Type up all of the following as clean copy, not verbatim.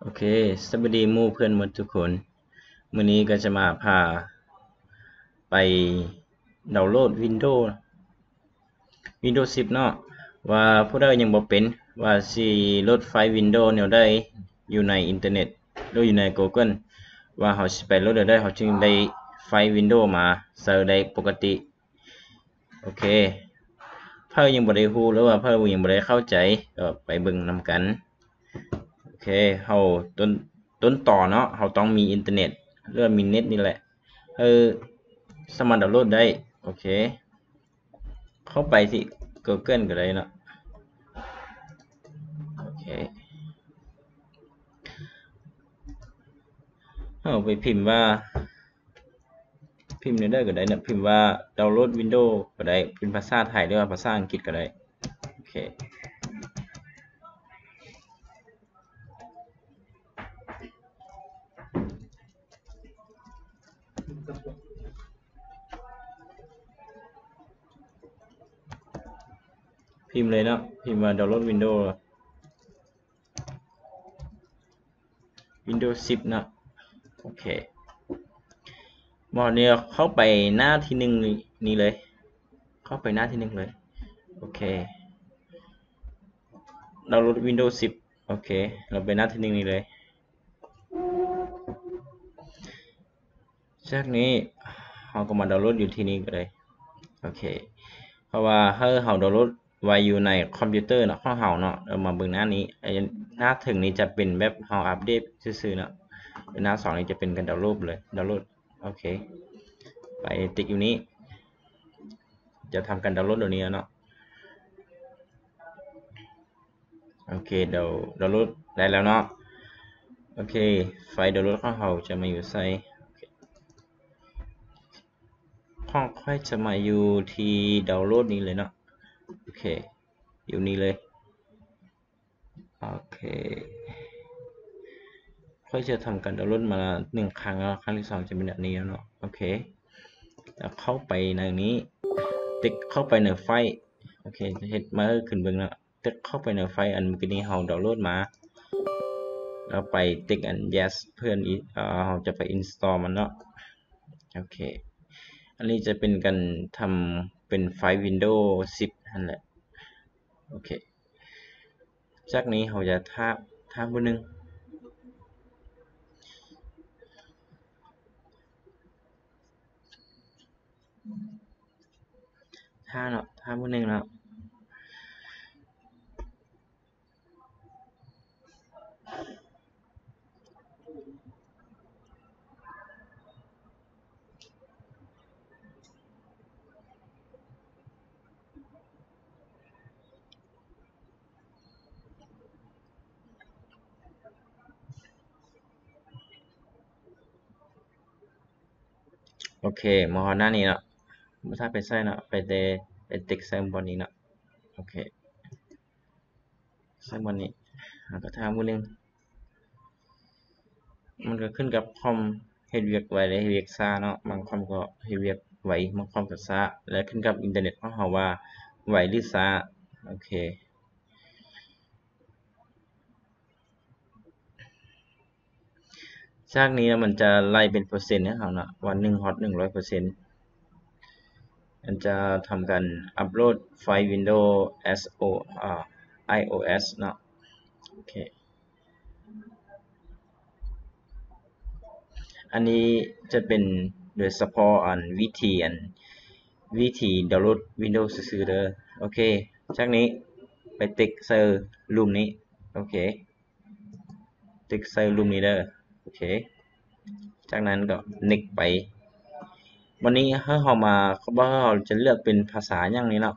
โอเคสวัสดีหมู่เพื่อนหมดทุกคนมื้อนี้ก็จะมาพาไปดาวน์โหลด Windows 10เนาะว่าผู้ใดยังบ่เป็นว่าสิโหลดไฟล์ Windows แนวใดอยู่ในอินเทอร์เน็ตหรืออยู่ใน Google ว่าเราสิไปโหลดได้เราจึงได้ไฟล์ Windows มาใช้ได้ปกติโอเคเพิ่นยังบ่ได้รู้หรือว่าเพิ่นยังบ่ได้เข้าใจก็ไปเบิ่งนำกันโอเคเราต้นต่อเนาะเราต้องมีอินเทอร์เน็ตหรือว่ามีเน็ตนี่แหละสามารถดาวน์โหลดได้โอเคเข้าไปที่ Google ก็ได้เนาะโอเคเอาไปพิมพ์ว่าพิมพ์ได้ก็ได้นะพิมพ์ว่าดาวน์โหลด Windows ก็ได้เป็นภาษาไทยหรือว่าภาษาอังกฤษก็ได้โอเคพิมพ์เลยเนาะพิมพ์ว่าดาวน์โหลด Windows 10นะโอเคหมอเนี่ยเข้าไปหน้าที่1นี้เลยเข้าไปหน้าที่1เลยโอเคดาวน์โหลด Windows 10โอเคเราไปหน้าที่1นี้เลยจากนี้เราก็มาดาวน์โหลดอยู่ที่นี่ก็ได้โอเคเพราะว่าเราดาวน์โหลดไว้อยู่ในคอมพิวเตอร์เนาะของเราเนาะเรามาเบิ่งหน้านี้หน้าถึงนี้จะเป็นแบบเราอัปเดตซื่อๆเนาะหน้า2นี้จะเป็นการดาวน์โหลดเลยดาวน์โหลดโอเคไปติ๊กอยู่นี้จะทำการดาวน์โหลดเดี๋ยวนี้เนาะโอเคดาวน์โหลดได้แล้วเนาะโอเคไฟล์ดาวน์โหลดของเราจะมาอยู่ใส่ของค่อยจะมาอยู่ที่ดาวน์โหลดนี้เลยเนาะโอเคอยู่นี่เลยโอเคค่อยจะทำการดาวน์โหลดมา1ครั้งแล้วครั้งที่2จะเป็นแบบนี้แล้วเนาะโอเคแล้วเข้าไปในนี้ติ๊กเข้าไปในไฟล์โอเคจะเฮ็ดมาขึ้นเบิ่งแล้วติ๊กเข้าไปในไฟล์อันเมื่อกี้นี้เราดาวน์โหลดมาแล้วไปติ๊กอัน yes เพื่อนเราจะไป install มันเนาะโอเคอันนี้จะเป็นการทำเป็นไฟล์ Windows 10นั่นแหละโอเคจากนี้เราจะท่าบนหนึ่งท่าเนาะท่าบนหนึ่งเนาะโอเคมาหน้านี้เนาะถ้าไปใส่เนาะไปติ๊กใส่บนนี้เนาะโอเคใส่บนนี้แล้วก็ท่าบนหนึ่งมันก็ขึ้นกับคอมเฮ็ดเวียกไวและเฮ็ดเวียกช้าเนาะบางคอมก็เฮ็ดเวียกไวบางคอมก็ช้าและขึ้นกับอินเทอร์เน็ตของเราว่าไวหรือช้าโอเคจากนี้มันจะไล่เป็นเปอร์เซ็นต์ให้เราเนาะวัน1ฮอต100%มันจะทำการอัปโหลดไฟล์ Windows iOS เนาะโอเคอันนี้จะเป็นโดยเฉพาะวิธีดาวน์โหลด Windows ซื่อๆเด้อโอเคจากนี้ไปติ๊กเซอร์รูมนี้โอเคติ๊กเซอร์รูมนี้เด้อโอเคจากนั้นก็ next ไปวันนี้ให้เรามาว่าเราจะเลือกเป็นภาษาหยังนี้เนาะ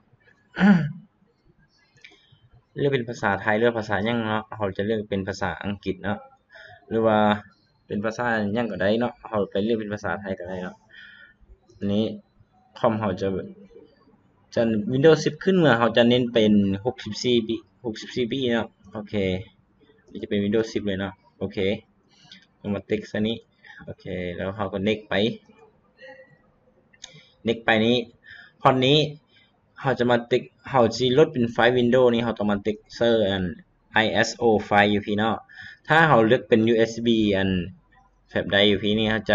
เลือกเป็นภาษาไทยเลือกภาษาหยังเนาะเราจะเลือกเป็นภาษาอังกฤษเนาะหรือว่าเป็นภาษาหยังก็ได้เนาะเราไปเลือกเป็นภาษาไทยก็ได้เนาะอันนี้คอมเราจะ Windows 10ขึ้นมาเราจะเน้นเป็น64บิ64บิเนาะโอเคนี่จะเป็น Windows 10เลยเนาะโอเคเรามาติ๊กซะนี้โอเคแล้วเราก็ next ไป next ไปนี้พอนี้เราจะมาติ๊กเราสิลดเป็นไฟล์ Windows นี่เราต้องมาติ๊กเซอร์อัน ISO ไฟล์อยู่พี่เนาะ ถ้าเราเลือกเป็น USB อันแบบใดอยู่พี่นี่เราจ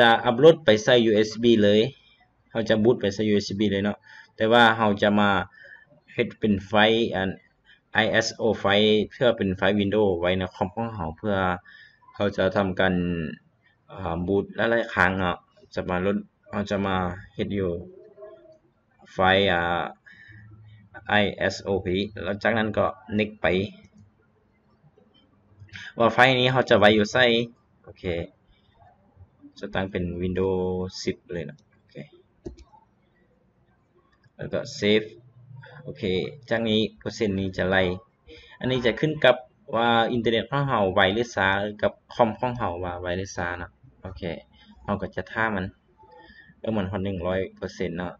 ะอัปโหลดไปใส่ USB เลยเราจะบูตไปใส่ USB เลยเนาะแต่ว่าเราจะมาเฮ็ดเป็นไฟล์อัน ISO ไฟล์เพื่อเป็นไฟล์ Windows ไว้ในคอมของเราเพื่อเขาจะทำการบูตหลายๆครั้งเนาะเราจะมาเฮ็ดอยู่ไฟล์ISO พี่แล้วจากนั้นก็ next ไปว่าไฟล์นี้เขาจะไว้อยู่ไสโอเคจะตั้งเป็น Windows 10 เลยนะโอเคแล้วก็ save โอเคจากนี้เปอร์เซ็นต์นี้จะไล่อันนี้จะขึ้นกับว่าอินเทอร์เน็ตของเราไวหรือช้ากับคอมของเราว่าไวหรือช้านะโอเคเราก็จะท่ามันมันฮอต100%เนาะ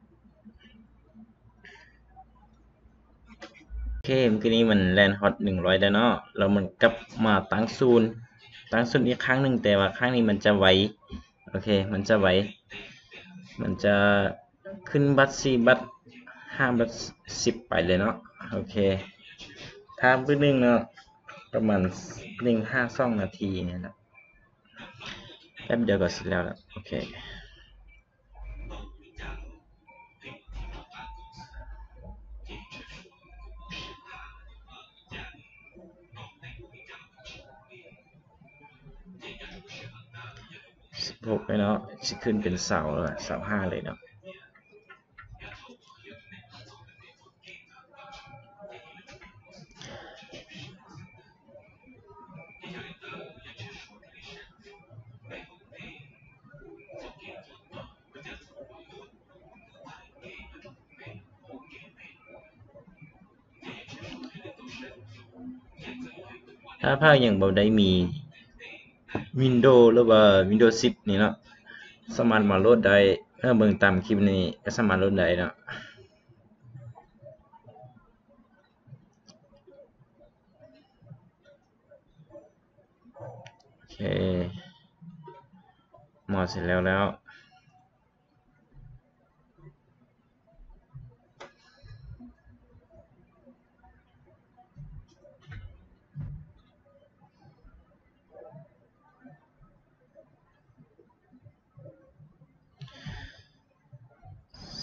โอเคเมื่อกี้นี้มันแลนฮอต100แล้วเนาะแล้วมันกลับมาตั้งศูนย์อีกครั้งหนึ่งแต่ว่าครั้งนี้มันจะไวโอเคมันจะไวมันจะขึ้นบัตร4บัตร5บัตร10ไปเลยเนาะโอเคถ้าเพิ่งนึงเนาะประมาณ1-5-2นาทีเนี่ยนะแป๊บเดียวก็เสร็จแล้วโอเค16เลยเนาะสิขึ้นเป็นเสาแล้วเสา5เลยเนาะถ้าภาคยังบ่ได้มี Windows หรือว่า Windows 10นี่เนาะสามารถมาโหลดได้เบิ่งตามคลิปนี้ก็สามารถโหลดได้เนาะโอเคหมดเสร็จแล้ว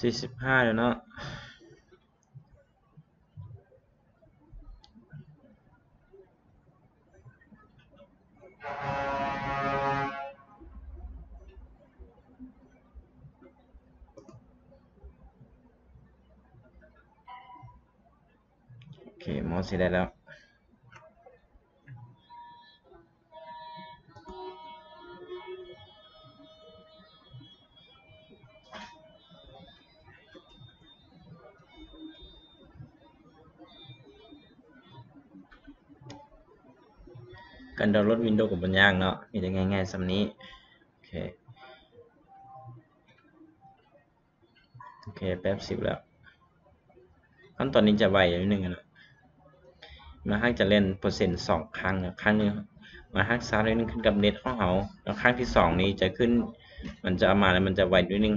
45แล้วเนาะโอเคหมดเสร็จแล้วการดาวน์โหลด Windows ก็บ่ยากเนาะมีแต่ง่ายๆส่ำนี้โอเคแป๊บ10แล้วขั้นตอนนี้จะไวนิดนึงนะมาฮักจะเล่นเปอร์เซ็นต์2ครั้งนะครั้งนึงมาฮักซ้ำนิดนึงขึ้นกับเน็ตของเราแล้วครั้งที่2นี้จะขึ้นมันจะเอามาแล้วมันจะไวนิดนึง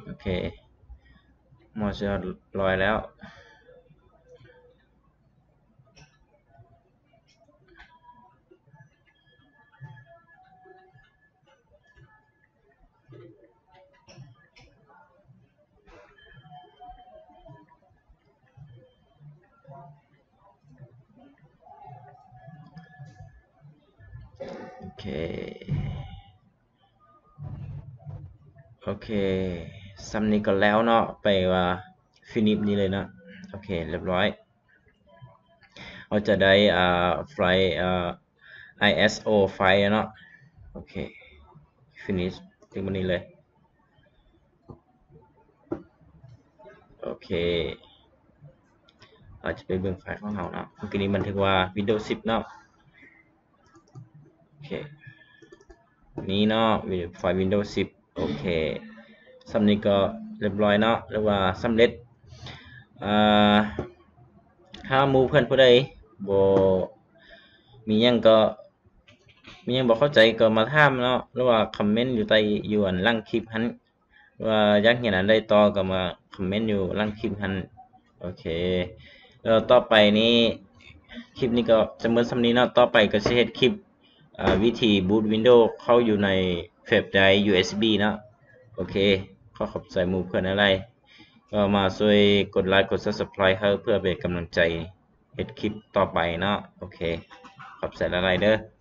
โอเคหมดเสร็จร้อยแล้วโอเคซ้ำนี้ก็แล้วเนาะไปว่าฟินิชนี้เลยนะโอเคเรียบร้อยเราจะได้ไฟล์ ISO ไฟล์เนาะโอเค finish ถึงวันนี้เลยโอเคเราจะไปเบิ่งไฟล์ของเราเนาะเมื่อกี้นี้บันทึกว่า Windows 10เนาะโอเคนี้เนาะไฟล์ Windows 10โอเคสำนี้ก็เรียบร้อยเนาะหรือว่าสำเร็จถ้าหมู่เพื่อนผู้ใดบ่มีหยังบ่เข้าใจก็มาถามเนาะหรือว่าคอมเมนต์อยู่ใต้อยู่อันล่างคลิปหันว่าอยากเห็นอันใดต่อก็มาคอมเมนต์อยู่ล่างคลิปหันโอเคแล้วต่อไปนี้ คลิปนี้ก็จะเมื่อซ้ำนี้เนาะต่อไปก็สิเฮ็ดคลิปวิธีบูต Windows เข้าอยู่ในแฟ้มไดรฟ์ USB เนาะโอเคขอขอบใจหมู่เพื่อนอะไรก็มาช่วยกดไลค์กด Subscribe ให้เพื่อเป็นกำลังใจเฮ็ดคลิปต่อไปเนาะโอเคขอบใจหลายๆเด้อ